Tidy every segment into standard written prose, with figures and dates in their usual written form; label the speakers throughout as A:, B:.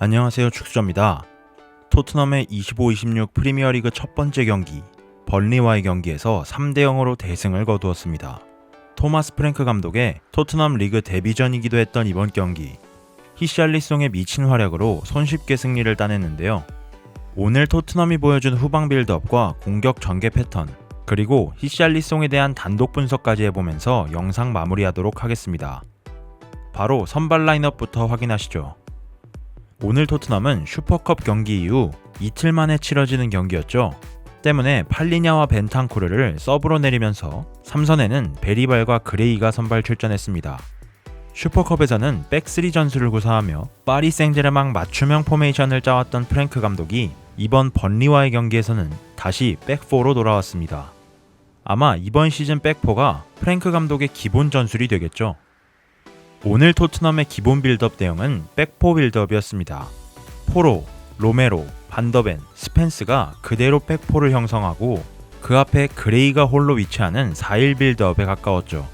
A: 안녕하세요, 축수저입니다. 토트넘의 25-26 프리미어리그 첫 번째 경기 번리와의 경기에서 3대0으로 대승을 거두었습니다. 토마스 프랭크 감독의 토트넘 리그 데뷔전이기도 했던 이번 경기, 히샬리송의 미친 활약으로 손쉽게 승리를 따냈는데요. 오늘 토트넘이 보여준 후방 빌드업과 공격 전개 패턴, 그리고 히샬리송에 대한 단독 분석까지 해보면서 영상 마무리하도록 하겠습니다. 바로 선발 라인업부터 확인하시죠. 오늘 토트넘은 슈퍼컵 경기 이후 이틀 만에 치러지는 경기였죠. 때문에 팔리냐와 벤탄쿠르를 서브로 내리면서 3선에는 베리발과 그레이가 선발 출전했습니다. 슈퍼컵에서는 백3 전술을 구사하며 파리 생제르맹 맞춤형 포메이션을 짜왔던 프랭크 감독이 이번 번리와의 경기에서는 다시 백4로 돌아왔습니다. 아마 이번 시즌 백4가 프랭크 감독의 기본 전술이 되겠죠. 오늘 토트넘의 기본 빌드업 내용은 백4 빌드업이었습니다. 포로, 로메로, 반더벤, 스펜스가 그대로 백4를 형성하고 그 앞에 그레이가 홀로 위치하는 4-1 빌드업에 가까웠죠.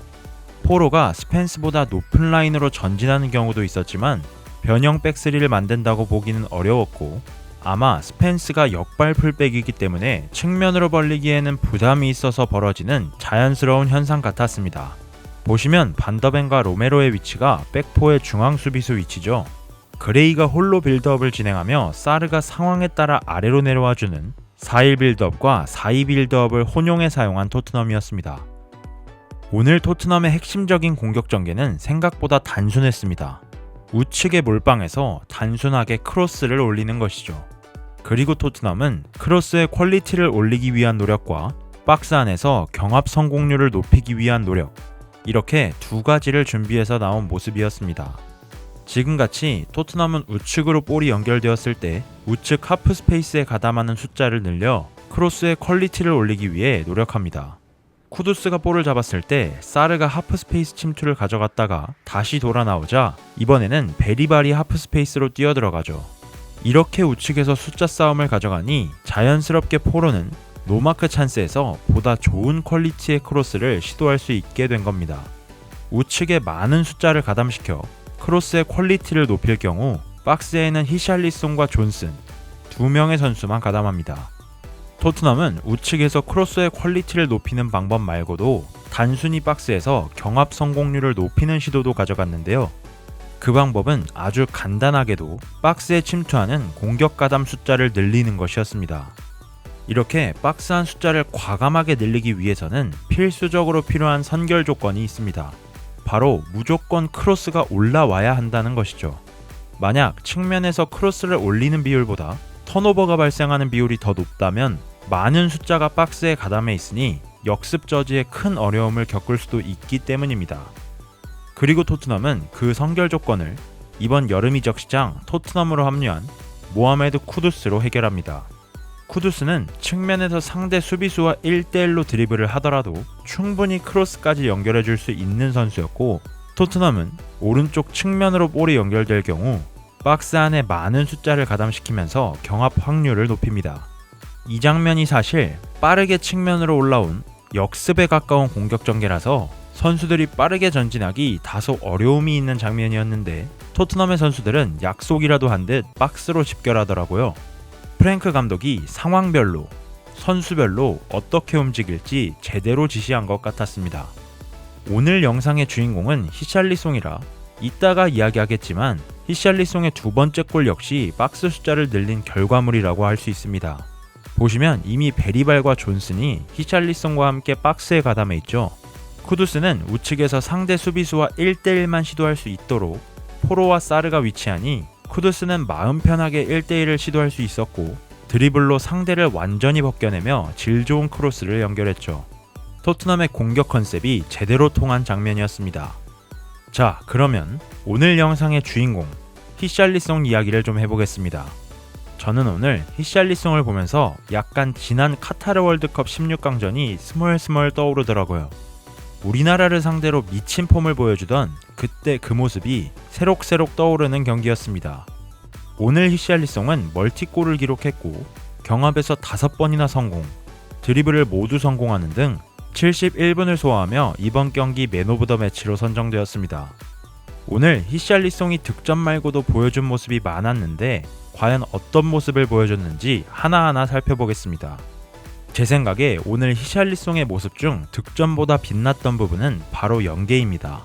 A: 포로가 스펜스보다 높은 라인으로 전진하는 경우도 있었지만 변형 백3를 만든다고 보기는 어려웠고, 아마 스펜스가 역발 풀백이기 때문에 측면으로 벌리기에는 부담이 있어서 벌어지는 자연스러운 현상 같았습니다. 보시면 반더벤과 로메로의 위치가 백4의 중앙 수비수 위치죠. 그레이가 홀로 빌드업을 진행하며 사르가 상황에 따라 아래로 내려와주는 4-1 빌드업과 4-2 빌드업을 혼용해 사용한 토트넘이었습니다. 오늘 토트넘의 핵심적인 공격 전개는 생각보다 단순했습니다. 우측의 몰빵에서 단순하게 크로스를 올리는 것이죠. 그리고 토트넘은 크로스의 퀄리티를 올리기 위한 노력과 박스 안에서 경합 성공률을 높이기 위한 노력, 이렇게 두 가지를 준비해서 나온 모습이었습니다. 지금같이 토트넘은 우측으로 볼이 연결되었을 때 우측 하프 스페이스에 가담하는 숫자를 늘려 크로스의 퀄리티를 올리기 위해 노력합니다. 쿠두스가 볼을 잡았을 때 사르가 하프 스페이스 침투를 가져갔다가 다시 돌아 나오자 이번에는 베리발이 하프 스페이스로 뛰어들어가죠. 이렇게 우측에서 숫자 싸움을 가져가니 자연스럽게 포로는 노마크 찬스에서 보다 좋은 퀄리티의 크로스를 시도할 수 있게 된 겁니다. 우측에 많은 숫자를 가담시켜 크로스의 퀄리티를 높일 경우 박스에는 히샬리송과 존슨 두 명의 선수만 가담합니다. 토트넘은 우측에서 크로스의 퀄리티를 높이는 방법 말고도 단순히 박스에서 경합 성공률을 높이는 시도도 가져갔는데요. 그 방법은 아주 간단하게도 박스에 침투하는 공격 가담 숫자를 늘리는 것이었습니다. 이렇게 박스 안 숫자를 과감하게 늘리기 위해서는 필수적으로 필요한 선결 조건이 있습니다. 바로 무조건 크로스가 올라와야 한다는 것이죠. 만약 측면에서 크로스를 올리는 비율보다 턴오버가 발생하는 비율이 더 높다면 많은 숫자가 박스에 가담해 있으니 역습 저지에 큰 어려움을 겪을 수도 있기 때문입니다. 그리고 토트넘은 그 선결 조건을 이번 여름 이적 시장 토트넘으로 합류한 모하메드 쿠두스로 해결합니다. 쿠두스는 측면에서 상대 수비수와 1대1로 드리블을 하더라도 충분히 크로스까지 연결해줄 수 있는 선수였고, 토트넘은 오른쪽 측면으로 볼이 연결될 경우 박스 안에 많은 숫자를 가담시키면서 경합 확률을 높입니다. 이 장면이 사실 빠르게 측면으로 올라온 역습에 가까운 공격 전개라서 선수들이 빠르게 전진하기 다소 어려움이 있는 장면이었는데 토트넘의 선수들은 약속이라도 한 듯 박스로 집결하더라고요. 프랭크 감독이 상황별로, 선수별로 어떻게 움직일지 제대로 지시한 것 같았습니다. 오늘 영상의 주인공은 히샬리송이라 이따가 이야기하겠지만 히샬리송의 두 번째 골 역시 박스 숫자를 늘린 결과물이라고 할 수 있습니다. 보시면 이미 베리발과 존슨이 히샬리송과 함께 박스에 가담해 있죠. 쿠두스는 우측에서 상대 수비수와 1대1만 시도할 수 있도록 포로와 사르가 위치하니 쿠두스는 마음 편하게 1대1을 시도할 수 있었고 드리블로 상대를 완전히 벗겨내며 질 좋은 크로스를 연결했죠. 토트넘의 공격 컨셉이 제대로 통한 장면이었습니다. 자, 그러면 오늘 영상의 주인공 히샬리송 이야기를 좀 해보겠습니다. 저는 오늘 히샬리송을 보면서 약간 지난 카타르 월드컵 16강전이 스멀스멀 떠오르더라고요. 우리나라를 상대로 미친 폼을 보여주던 그때 그 모습이 새록새록 떠오르는 경기였습니다. 오늘 히샬리송은 멀티골을 기록했고 경합에서 5번이나 성공, 드리블을 모두 성공하는 등 71분을 소화하며 이번 경기 맨 오브 더 매치로 선정되었습니다. 오늘 히샬리송이 득점 말고도 보여준 모습이 많았는데 과연 어떤 모습을 보여줬는지 하나하나 살펴보겠습니다. 제 생각에 오늘 히샬리송의 모습 중 득점보다 빛났던 부분은 바로 연계입니다.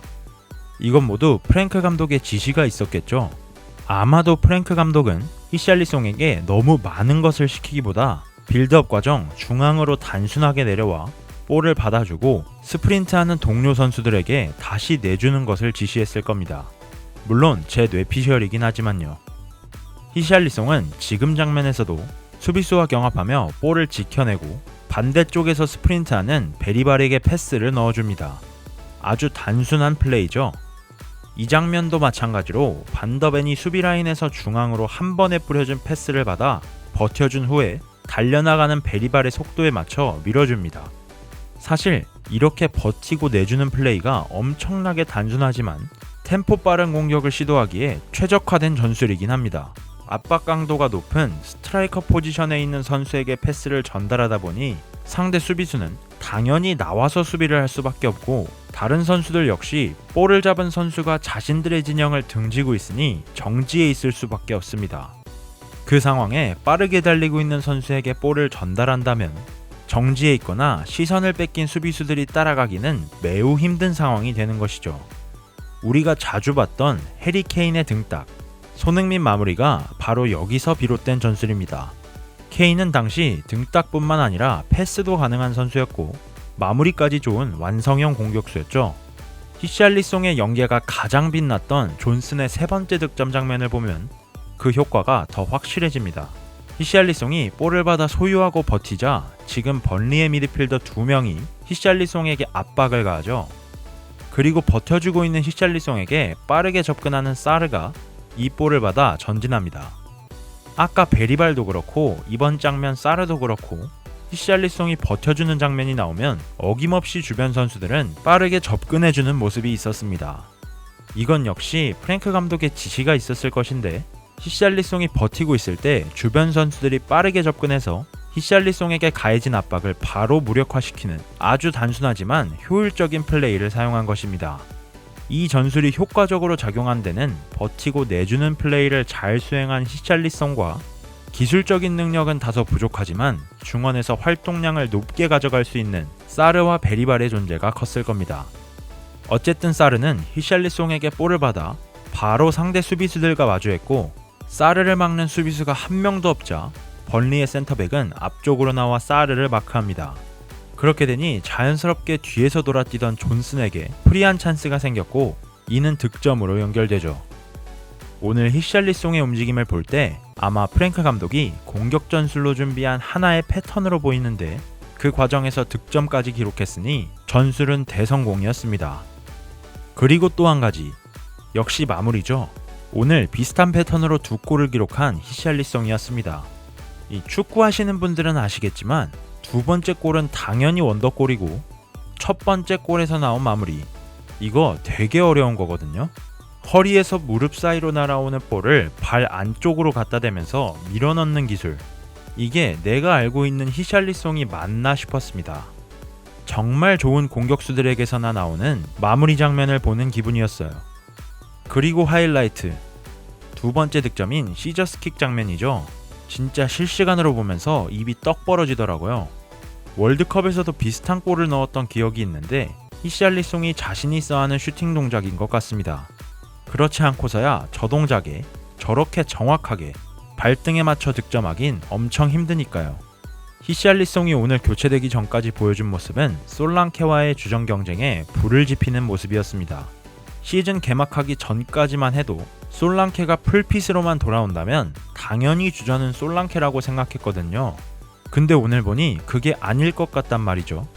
A: 이건 모두 프랭크 감독의 지시가 있었겠죠. 아마도 프랭크 감독은 히샬리송에게 너무 많은 것을 시키기보다 빌드업 과정 중앙으로 단순하게 내려와 볼을 받아주고 스프린트하는 동료 선수들에게 다시 내주는 것을 지시했을 겁니다. 물론 제 뇌피셜이긴 하지만요. 히샬리송은 지금 장면에서도 수비수와 경합하며 볼을 지켜내고 반대쪽에서 스프린트하는 베리발에게 패스를 넣어줍니다. 아주 단순한 플레이죠. 이 장면도 마찬가지로 반더벤이 수비라인에서 중앙으로 한 번에 뿌려준 패스를 받아 버텨준 후에 달려나가는 베리발의 속도에 맞춰 밀어줍니다. 사실 이렇게 버티고 내주는 플레이가 엄청나게 단순하지만 템포 빠른 공격을 시도하기에 최적화된 전술이긴 합니다. 압박 강도가 높은 스트라이커 포지션에 있는 선수에게 패스를 전달하다 보니 상대 수비수는 당연히 나와서 수비를 할 수밖에 없고 다른 선수들 역시 볼을 잡은 선수가 자신들의 진영을 등지고 있으니 정지해 있을 수밖에 없습니다. 그 상황에 빠르게 달리고 있는 선수에게 볼을 전달한다면 정지해 있거나 시선을 뺏긴 수비수들이 따라가기는 매우 힘든 상황이 되는 것이죠. 우리가 자주 봤던 해리 케인의 등딱, 손흥민 마무리가 바로 여기서 비롯된 전술입니다. 케인은 당시 등딱뿐만 아니라 패스도 가능한 선수였고 마무리까지 좋은 완성형 공격수였죠. 히샬리송의 연계가 가장 빛났던 존슨의 세 번째 득점 장면을 보면 그 효과가 더 확실해집니다. 히샬리송이 볼을 받아 소유하고 버티자 지금 번리의 미드필더 2명이 히샬리송에게 압박을 가하죠. 그리고 버텨주고 있는 히샬리송에게 빠르게 접근하는 사르가 이 볼을 받아 전진합니다. 아까 베리발도 그렇고 이번 장면 사르도 그렇고 히샬리송이 버텨주는 장면이 나오면 어김없이 주변 선수들은 빠르게 접근해주는 모습이 있었습니다. 이건 역시 프랭크 감독의 지시가 있었을 것인데 히샬리송이 버티고 있을 때 주변 선수들이 빠르게 접근해서 히샬리송에게 가해진 압박을 바로 무력화시키는 아주 단순하지만 효율적인 플레이를 사용한 것입니다. 이 전술이 효과적으로 작용한 데는 버티고 내주는 플레이를 잘 수행한 히샬리송과 기술적인 능력은 다소 부족하지만 중원에서 활동량을 높게 가져갈 수 있는 사르와 베리발의 존재가 컸을 겁니다. 어쨌든 사르는 히샬리송에게 볼을 받아 바로 상대 수비수들과 마주했고 사르를 막는 수비수가 한 명도 없자 번리의 센터백은 앞쪽으로 나와 사르를 마크합니다. 그렇게 되니 자연스럽게 뒤에서 돌아뛰던 존슨에게 프리한 찬스가 생겼고 이는 득점으로 연결되죠. 오늘 히샬리송의 움직임을 볼 때 아마 프랭크 감독이 공격 전술로 준비한 하나의 패턴으로 보이는데 그 과정에서 득점까지 기록했으니 전술은 대성공이었습니다. 그리고 또 한 가지, 역시 마무리죠. 오늘 비슷한 패턴으로 2골을 기록한 히샬리송이었습니다. 이 축구하시는 분들은 아시겠지만 두 번째 골은 당연히 원더골이고 첫 번째 골에서 나온 마무리, 이거 되게 어려운 거거든요. 허리에서 무릎 사이로 날아오는 볼을 발 안쪽으로 갖다 대면서 밀어넣는 기술, 이게 내가 알고 있는 히샬리송이 맞나 싶었습니다. 정말 좋은 공격수들에게서나 나오는 마무리 장면을 보는 기분이었어요. 그리고 하이라이트, 두 번째 득점인 시저스킥 장면이죠. 진짜 실시간으로 보면서 입이 떡 벌어지더라고요. 월드컵에서도 비슷한 골을 넣었던 기억이 있는데 히샬리송이 자신이 써하는 슈팅 동작인 것 같습니다. 그렇지 않고서야 저 동작에 저렇게 정확하게 발등에 맞춰 득점하긴 엄청 힘드니까요. 히샬리송이 오늘 교체되기 전까지 보여준 모습은 솔랑케와의 주전 경쟁에 불을 지피는 모습이었습니다. 시즌 개막하기 전까지만 해도 솔랑케가 풀핏으로만 돌아온다면 당연히 주전은 솔랑케라고 생각했거든요. 근데 오늘 보니 그게 아닐 것 같단 말이죠.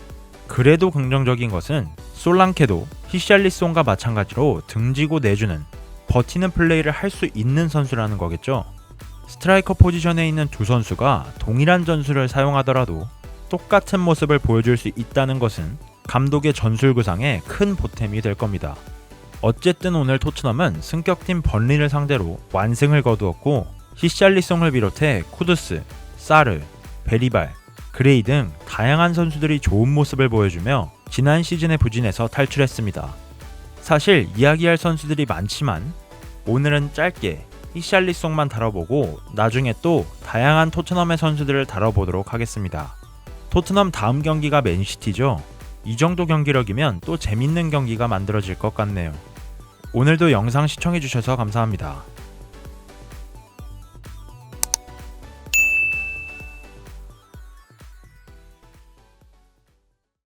A: 그래도 긍정적인 것은 솔랑케도 히샬리송과 마찬가지로 등지고 내주는, 버티는 플레이를 할 수 있는 선수라는 거겠죠. 스트라이커 포지션에 있는 두 선수가 동일한 전술을 사용하더라도 똑같은 모습을 보여줄 수 있다는 것은 감독의 전술 구상에 큰 보탬이 될 겁니다. 어쨌든 오늘 토트넘은 승격팀 번리를 상대로 완승을 거두었고 히샬리송을 비롯해 쿠두스, 사르, 베리발, 그레이 등 다양한 선수들이 좋은 모습을 보여주며 지난 시즌의 부진에서 탈출했습니다. 사실 이야기할 선수들이 많지만 오늘은 짧게 히샬리송만 다뤄보고 나중에 또 다양한 토트넘의 선수들을 다뤄보도록 하겠습니다. 토트넘 다음 경기가 맨시티죠. 이 정도 경기력이면 또 재밌는 경기가 만들어질 것 같네요. 오늘도 영상 시청해주셔서 감사합니다.